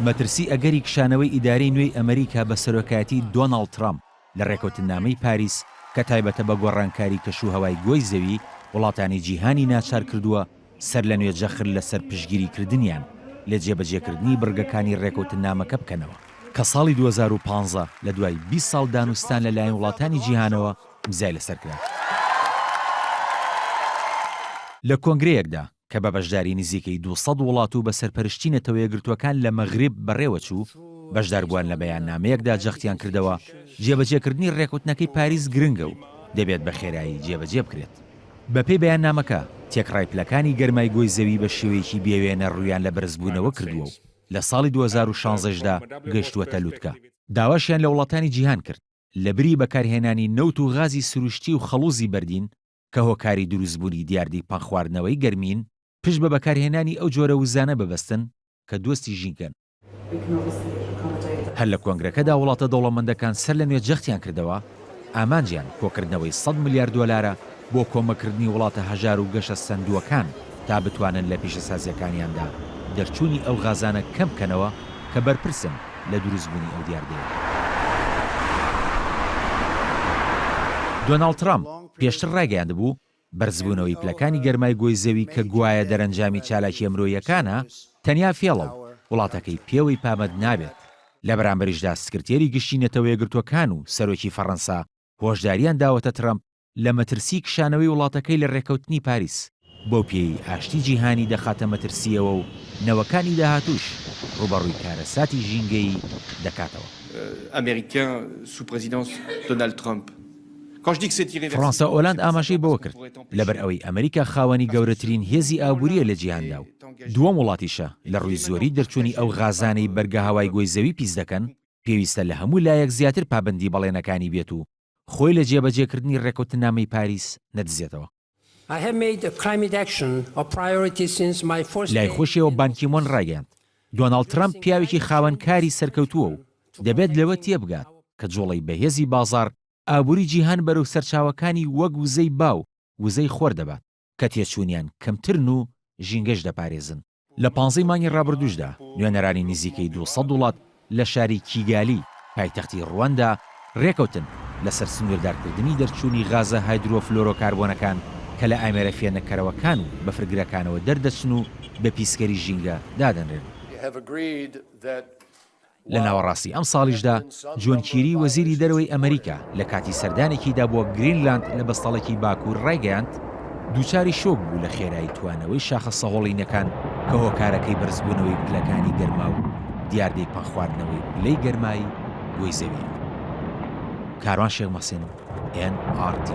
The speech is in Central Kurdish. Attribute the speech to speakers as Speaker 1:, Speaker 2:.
Speaker 1: مەترسی ئەگەری کشانەوەی ئیدارەی نوێی ئەمریکا بە سەرۆکایەتی دۆناڵد ترامپ لە ڕێکەوتنامەی پاریس کە تایبەتە بە گۆڕانکاری کەشوهەوای گۆی زەوی وڵاتانی جیهانی ناچار کردووە سەر لە نوێ جەخر لەسەر پشگیریکردنیان لە جێبەجێکردنی بڕگەکانی ڕێکەوتنامەکە بکەنەوە کە ساڵی 2015 لە دوای 20 ساڵ دانوستان لەلایەن وڵاتانی جیهانەوە ئیمزای لەسەر کرا. لە کۆنگرەیەکدا کە بە بەشداری نزیکەی 200 وڵات و بە سەرپەرشتی نەتەوە یەکگرتووەکان لە مەغریب بەڕێوەچوو بەشداربووان لە بەیاننامەیەکدا جەختیان کردەوە جێبەجێکردنی ڕێکوتنەکەی پاریس گرنگە و دەبێت بە خێرایی جێبەجێ بکرێت. بەپێی بەیاننامەکە تێکڕای پلەکانی گەرمای گۆی زەوی بە شێوەیەکی بێوێنە ڕوویان لە بەرزبوونەوە کردووە و لە ساڵی 2016دا گەشتووەتە لووتکە. داواشیان لە وڵاتانی جیهان کرد لە بری بەکارهێنانی نەوت و غازی سروشتی و خەڵوزی بەردین کە هۆکاری دروستبوونی دیاردی پانخواردنەوەی گەرمین پشت بە بەکارهێنانی ئەو جۆرە وزانە ببەستن کە دۆستی ژینگەن. هەر لە کۆنگرەکەدا وڵاتە دەوڵەمەندەکان سەر لە نوێ جەختیان کردەوە ئامانجیان کۆکردنەوەی 100 میلیارد دۆلارە بۆ کۆمەکردنی وڵاتە هەژار و گەشە سندووەکان تا بتوانن لە پیشەسازیەکانیاندا دەرچوونی ئەو غازانە کەم بکەنەوە کە بەرپرسن لە دروستبوونی ئەو دیاردەیە. دۆناڵد ترامپ پێشتر ڕایگەیاندبوو بەرزبوونەوەی پلەکانی گەرمای گۆی زەوی کە گوایە دەرەنجامی چالاکی ئەمرۆیەکانە تەنیا فێڵە و وڵاتەکەی پێوەی پامەد نابێت. لە بەرامبەریشدا سکرتێری گشتی نەتەوە یەکگرتووەکان و سەرۆکی فەڕەنسا هۆشداریان داوەتە ترامپ لە مەترسی کشانەوەی وڵاتەکەی لە ڕێکەوتنی پاریس بۆ پێی ئاشتی جیهانی دەخاتە مەترسیەوە و نەوەکانی داهاتوش ڕوبەڕووی کارەساتی ژینگەی دەکاتەوە. فڕەنسا ئۆلاند ئاماژەی بەوە کرد لەبەر ئەوەی ئەمریکا خاوەنی گەورەترین هێزی ئابووریە لە جیهاندا و دووەم وڵاتیشە لە ڕووی زۆری دەرچوونی ئەو غازانەی بەرگە هەوای گۆی زەوی پیس دەکەن پێویستە لە هەموو لایەک زیاتر پابەندی بەڵێنەکانی بێت و خۆی لە جێبەجێکردنی ڕێکەوتنامەی پاریس نەدزێتەوە. لای خۆشیەوە بانکیمۆن ڕایگەیاند دۆناڵد ترامپ پیاوێکی خاوەنکاری سەرکەوتووە و دەبێت لەوە تێبگات کە جۆڵەی بەهێزی بازار ئابووری جیهان بەرەو سەرچاوەکانی وەک وزەی باو وزەی خۆر دەبات کە تێچوونیان کەمترن و ژینگەش دەپارێزن. لە 15 مانگی ڕابردووشدا نوێنەرانی نزیکەی 200 وڵات لە شاری کیگالی پایتەختی ڕواندا ڕێکەوتن لەسەر سنووردارکردنی دەرچوونی غازە هایدرۆفلۆرۆکاربۆنەکان کە لە ئامێرە فێنەکەرەوەکان و بەفرگرەکانەوە دەردەچن و بە پیسکەری ژینگە دادەنرێن. لە ناوەڕاستی ئەم ساڵیشدا جۆن کیری وەزیری دەرەوەی ئەمریکا لە کاتی سەردانێکیدا بۆ گرینلاند لە بەستەڵێکی باکوور ڕایگەیاند دووچاری شۆک بوو لە خێرایی توانەوەی شاخە سەهۆڵینەکان کە هۆکارەکەی بەرزبوونەوەی پلەکانی گەرما و دیاردەی پەنخواردنەوەی پلەی گەرمایی گۆی زەوی. کاروان شێخ مەسین NRT